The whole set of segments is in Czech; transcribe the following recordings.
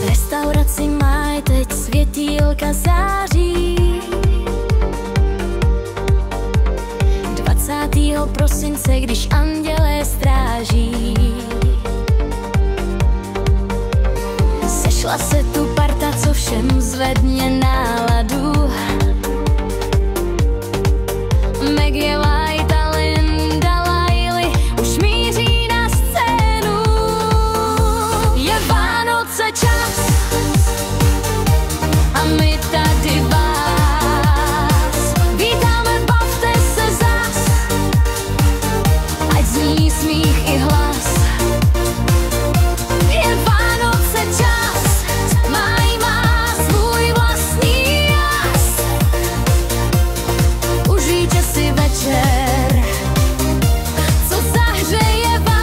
Restauraci mají teď světýlka září. 20. prosince, když andělé stráží. Sešla se tu parta, co všem zvedne náladu. Maggie White a Linda Liley už míří na scénu. Je Vánoce čas a my tady vás vítáme, bavte se zas, ať zní smích i hlas. Je Vánoce čas, maj má svůj vlastní jas. Užijte si večer, co zahřeje vás.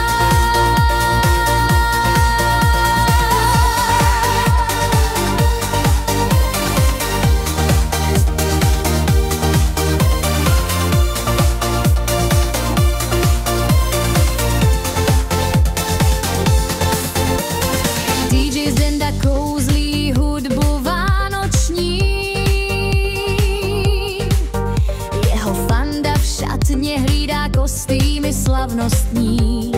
DJ Zenda kouzlí hudbu vánoční. Jeho fanda v šatně hlídá kostýmy slavnostní.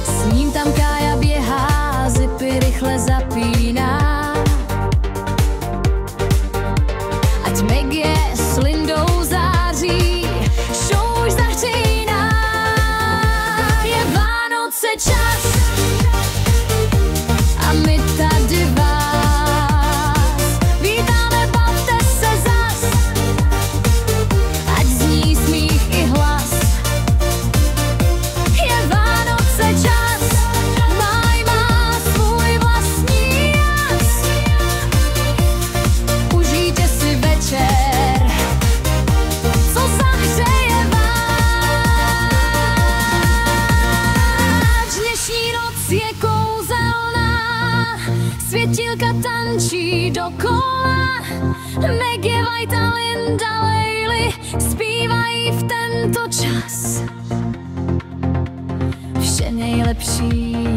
S ním tam Kája běhá, zipy rychle zapíná. Ať Maggie s Lindou září, show už začíná. Je Vánoce čas a my tady vás vítáme, bavte se zas, ať zní smích i hlas. Je Vánoce čas, maj má svůj vlastní jas. Užijte si večer, co zahřeje vás. Dnešní noc je kouzelná, světílka tančí dokola. Maggie White a Linda Liley zpívají v tento čas vše nejlepší.